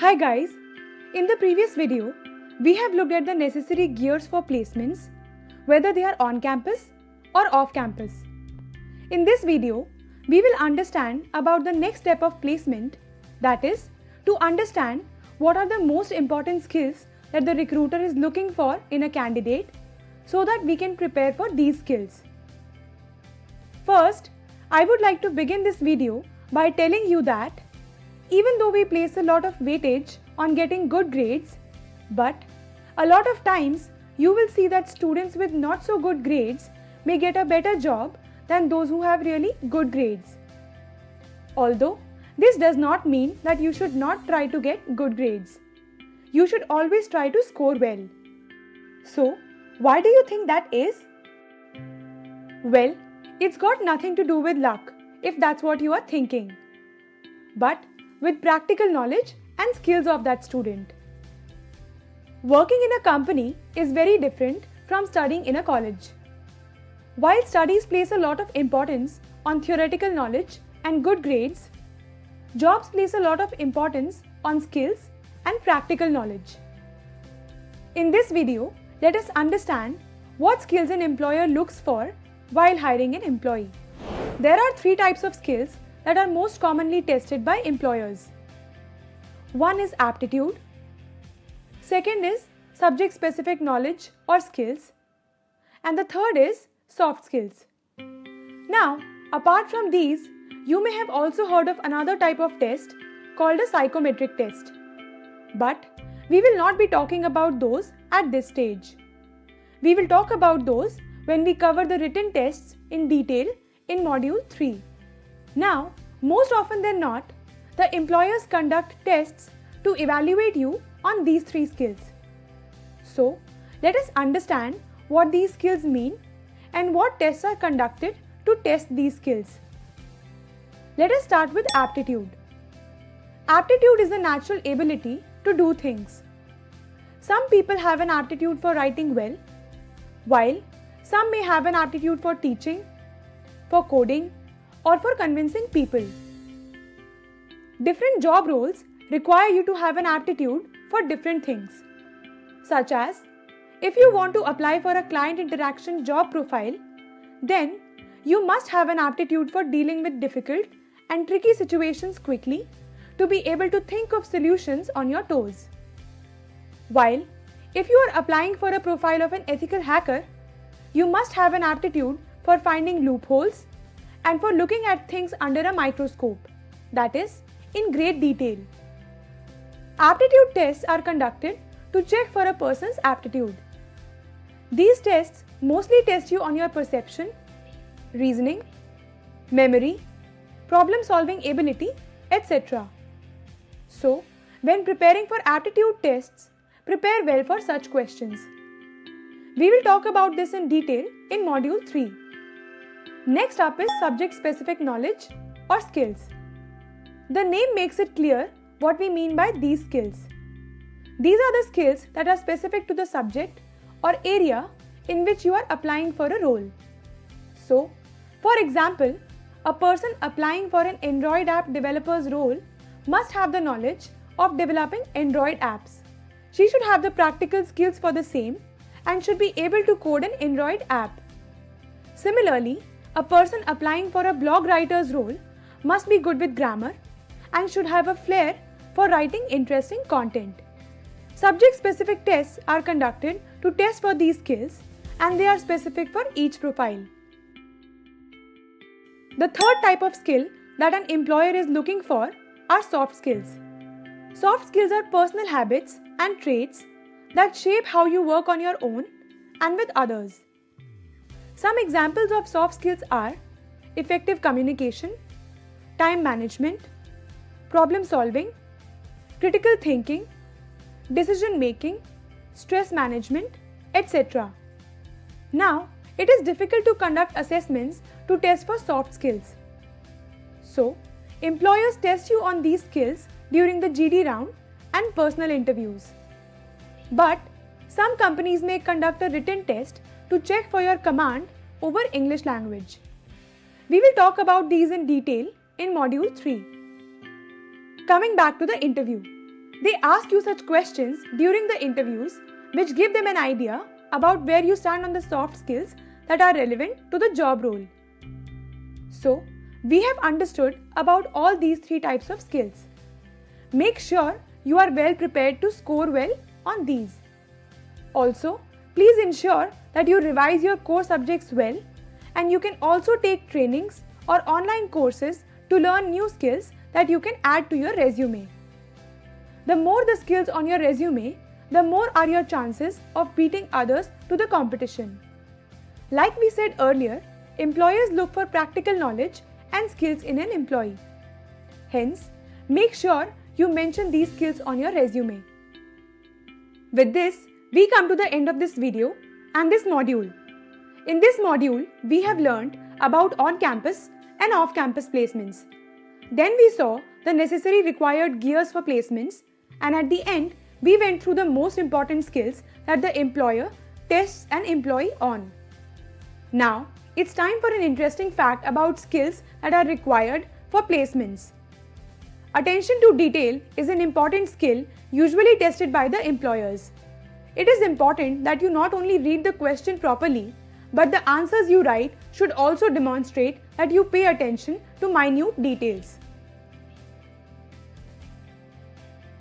Hi guys, in the previous video, we have looked at the necessary gears for placements, whether they are on campus or off campus. In this video, we will understand about the next step of placement, that is, to understand what are the most important skills that the recruiter is looking for in a candidate so that we can prepare for these skills. First, I would like to begin this video by telling you that even though we place a lot of weightage on getting good grades, but a lot of times you will see that students with not so good grades may get a better job than those who have really good grades. Although this does not mean that you should not try to get good grades. You should always try to score well. So, why do you think that is? Well, it's got nothing to do with luck, if that's what you are thinking, but with practical knowledge and skills of that student. Working in a company is very different from studying in a college. While studies place a lot of importance on theoretical knowledge and good grades, jobs place a lot of importance on skills and practical knowledge. In this video, let us understand what skills an employer looks for while hiring an employee. There are three types of skills that are most commonly tested by employers. One is aptitude. Second is subject-specific knowledge or skills. And the third is soft skills. Now, apart from these, you may have also heard of another type of test called a psychometric test. But we will not be talking about those at this stage. We will talk about those when we cover the written tests in detail in Module 3. Now, most often than not, the employers conduct tests to evaluate you on these three skills. So, let us understand what these skills mean and what tests are conducted to test these skills. Let us start with aptitude. Aptitude is a natural ability to do things. Some people have an aptitude for writing well, while some may have an aptitude for teaching, for coding, or for convincing people. Different job roles require you to have an aptitude for different things, such as if you want to apply for a client interaction job profile, then you must have an aptitude for dealing with difficult and tricky situations quickly to be able to think of solutions on your toes. While if you are applying for a profile of an ethical hacker, you must have an aptitude for finding loopholes and for looking at things under a microscope, that is, in great detail. Aptitude tests are conducted to check for a person's aptitude. These tests mostly test you on your perception, reasoning, memory, problem-solving ability, etc. So, when preparing for aptitude tests, prepare well for such questions. We will talk about this in detail in Module 3. Next up is subject-specific knowledge or skills. The name makes it clear what we mean by these skills. These are the skills that are specific to the subject or area in which you are applying for a role. So, for example, a person applying for an Android app developer's role must have the knowledge of developing Android apps. She should have the practical skills for the same and should be able to code an Android app. Similarly, a person applying for a blog writer's role must be good with grammar and should have a flair for writing interesting content. Subject-specific tests are conducted to test for these skills and they are specific for each profile. The third type of skill that an employer is looking for are soft skills. Soft skills are personal habits and traits that shape how you work on your own and with others. Some examples of soft skills are effective communication, time management, problem solving, critical thinking, decision making, stress management, etc. Now, it is difficult to conduct assessments to test for soft skills. So, employers test you on these skills during the GD round and personal interviews. But some companies may conduct a written test to check for your command over English language. We will talk about these in detail in Module 3. Coming back to the interview. They ask you such questions during the interviews which give them an idea about where you stand on the soft skills that are relevant to the job role. So, we have understood about all these 3 types of skills. Make sure you are well prepared to score well on these. Also, please ensure that you revise your core subjects well, and you can also take trainings or online courses to learn new skills that you can add to your resume. The more the skills on your resume, the more are your chances of beating others to the competition. Like we said earlier, employers look for practical knowledge and skills in an employee. Hence, make sure you mention these skills on your resume. With this, we come to the end of this video and this module. In this module, we have learned about on-campus and off-campus placements. Then we saw the necessary required gears for placements, and at the end, we went through the most important skills that the employer tests an employee on. Now, it's time for an interesting fact about skills that are required for placements. Attention to detail is an important skill usually tested by the employers. It is important that you not only read the question properly, but the answers you write should also demonstrate that you pay attention to minute details.